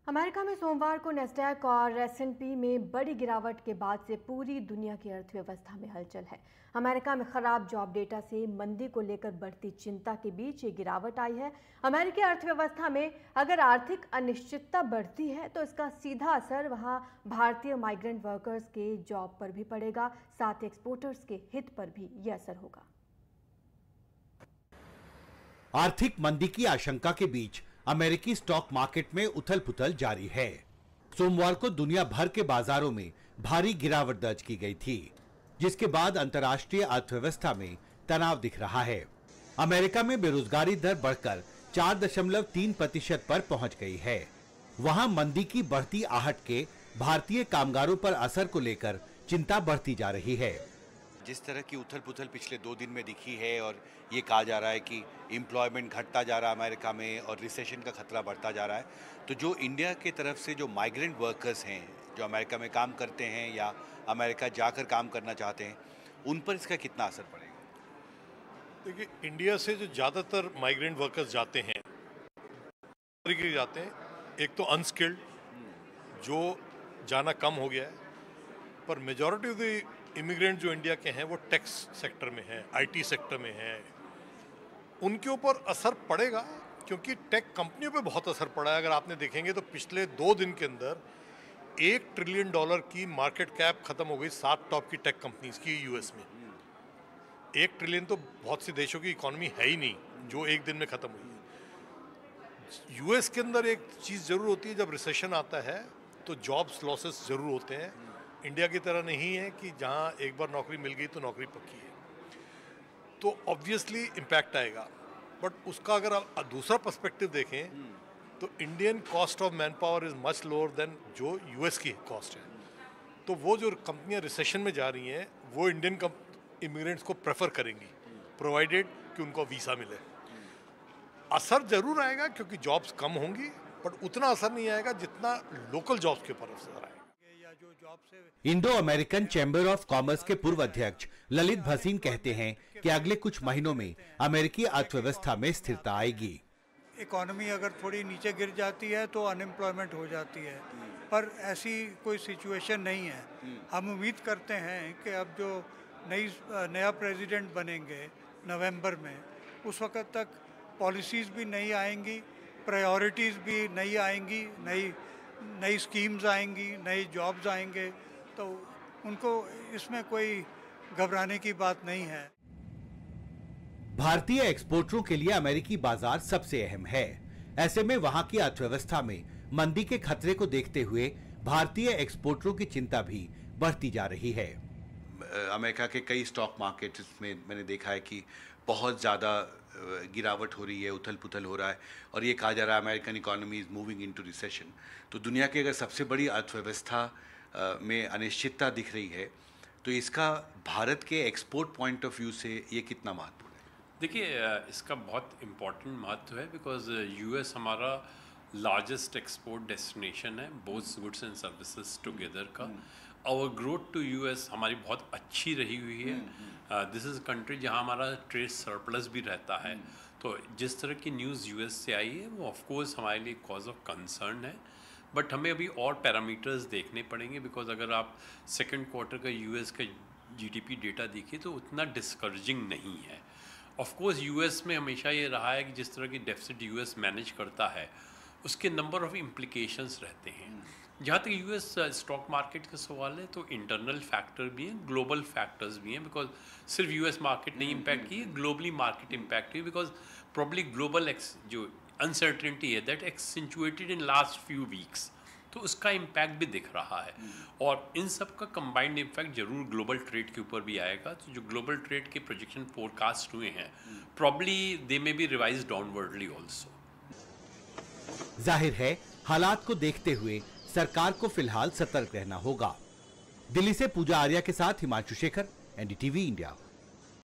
America में सोमवार को नैस्डैक और S&P में बड़ी गिरावट के बाद से पूरी दुनिया की अर्थव्यवस्था में हलचल है। अमेरिका में खराब जॉब डेटा से मंदी को लेकर बढ़ती चिंता के बीच ये गिरावट आई है। अमेरिकी अर्थव्यवस्था में अगर आर्थिक अनिश्चितता बढ़ती है तो इसका सीधा असर वहां भारतीय माइग्रेंट वर्कर्स के जॉब पर भी पड़ेगा, साथ ही एक्सपोर्टर्स के हित पर भी यह असर होगा। आर्थिक मंदी की आशंका के बीच अमेरिकी स्टॉक मार्केट में उथल-पुथल जारी है। सोमवार को दुनिया भर के बाजारों में भारी गिरावट दर्ज की गई थी, जिसके बाद अंतर्राष्ट्रीय अर्थव्यवस्था में तनाव दिख रहा है। अमेरिका में बेरोजगारी दर बढ़कर 4.3% पर पहुंच गई है। वहां मंदी की बढ़ती आहट के भारतीय कामगारों पर असर को लेकर चिंता बढ़ती जा रही है। जिस तरह की उथल-पुथल पिछले 2 दिन में दिखी है और ये कहा जा रहा है कि एम्प्लॉयमेंट घटता जा रहा है अमेरिका में और रिसेशन का खतरा बढ़ता जा रहा है, तो जो इंडिया की तरफ से जो माइग्रेंट वर्कर्स हैं, जो अमेरिका में काम करते हैं या अमेरिका जाकर काम करना चाहते हैं, उन पर इसका कितना असर पड़ेगा? देखिए, इंडिया से जो ज़्यादातर माइग्रेंट वर्कर्स जाते हैं, एक तो अनस्किल्ड, जो जाना कम हो गया है, पर मेजॉरिटी ऑफ द इमिग्रेंट जो इंडिया के हैं वो टेक्स सेक्टर में हैं, आईटी सेक्टर में हैं। उनके ऊपर असर पड़ेगा क्योंकि टेक कंपनियों पे बहुत असर पड़ा है। अगर आपने देखेंगे तो पिछले 2 दिन के अंदर $1 ट्रिलियन की मार्केट कैप खत्म हो गई 7 टॉप की टेक कंपनीज की यूएस में। 1 ट्रिलियन तो बहुत से देशों की इकोनॉमी है ही नहीं जो एक दिन में खत्म हुई है। यूएस के अंदर एक चीज़ जरूर होती है, जब रिसेशन आता है तो जॉब्स लॉसेस जरूर होते हैं। इंडिया की तरह नहीं है कि जहां एक बार नौकरी मिल गई तो नौकरी पक्की है, तो ऑब्वियसली इम्पैक्ट आएगा। बट उसका अगर आप दूसरा पर्सपेक्टिव देखें तो Indian cost of man power is much lower than जो यूएस की कॉस्ट है। तो वो जो कंपनियां रिसेशन में जा रही हैं वो इंडियन इमिग्रेंट्स को प्रेफर करेंगी, प्रोवाइडेड कि उनको वीज़ा मिले। असर जरूर आएगा क्योंकि जॉब्स कम होंगी, बट उतना असर नहीं आएगा जितना लोकल जॉब्स के ऊपर असर आएगा। Indo American chamber of commerce के पूर्व अध्यक्ष ललित भसीन कहते हैं कि अगले कुछ महीनों में अमेरिकी अर्थव्यवस्था में स्थिरता आएगी। इकोनॉमी अगर थोड़ी नीचे गिर जाती है तो अनएम्प्लॉयमेंट हो जाती है, पर ऐसी कोई सिचुएशन नहीं है। हम उम्मीद करते हैं कि अब जो नया प्रेसिडेंट बनेंगे नवंबर में, उस वक्त तक पॉलिसीज़ भी नई आएंगी, प्रायोरिटीज़ भी नई आएंगी, नई स्कीम्स आएंगी, नई जॉब्स आएंगे, तो उनको इसमें कोई घबराने की बात नहीं है। भारतीय एक्सपोर्टरों के लिए अमेरिकी बाजार सबसे अहम है। ऐसे में वहां की अर्थव्यवस्था में मंदी के खतरे को देखते हुए भारतीय एक्सपोर्टरों की चिंता भी बढ़ती जा रही है। अमेरिका के कई स्टॉक मार्केट्स में मैंने देखा है कि बहुत ज़्यादा गिरावट हो रही है, उथल पुथल हो रहा है और ये कहा जा रहा है American economy is moving into recession. तो दुनिया की अगर सबसे बड़ी अर्थव्यवस्था में अनिश्चितता दिख रही है तो इसका भारत के एक्सपोर्ट पॉइंट ऑफ व्यू से ये कितना महत्वपूर्ण है? देखिए, इसका बहुत इम्पोर्टेंट महत्व है बिकॉज यूएस हमारा लार्जेस्ट एक्सपोर्ट डेस्टिनेशन है, both goods and services together का। आवर ग्रोथ टू यूएस हमारी बहुत अच्छी रही हुई है। दिस इज़ कंट्री जहां हमारा ट्रेड सरप्लस भी रहता है। तो जिस तरह की न्यूज़ यूएस से आई है वो ऑफकोर्स हमारे लिए कॉज ऑफ कंसर्न है, बट हमें अभी और पैरामीटर्स देखने पड़ेंगे बिकॉज अगर आप सेकेंड क्वार्टर का यूएस का जीडीपी डेटा देखिए तो उतना डिस्करेजिंग नहीं है। ऑफकोर्स यूएस में हमेशा ये रहा है कि जिस तरह की डेफिसिट यूएस मैनेज करता है उसके नंबर ऑफ इम्प्लीकेशंस रहते हैं। जहाँ तक यूएस स्टॉक मार्केट का सवाल है तो इंटरनल फैक्टर भी हैं, ग्लोबल फैक्टर्स भी हैं, बिकॉज सिर्फ यूएस मार्केट नहीं इम्पैक्ट की है, ग्लोबली मार्केट इम्पैक्ट हुई बिकॉज प्रॉब्ली ग्लोबल जो अनसर्टेनिटी है that accentuated in last few weeks, तो उसका इम्पैक्ट भी दिख रहा है। और इन सब का कंबाइंड इम्पैक्ट जरूर ग्लोबल ट्रेड के ऊपर भी आएगा। तो जो ग्लोबल ट्रेड के प्रोजेक्शन फोरकास्ट हुए हैं probably they may be revised downwardly also. जाहिर है हालात को देखते हुए सरकार को फिलहाल सतर्क रहना होगा। दिल्ली से पूजा आर्या के साथ हिमांशु शेखर, एनडीटीवी इंडिया।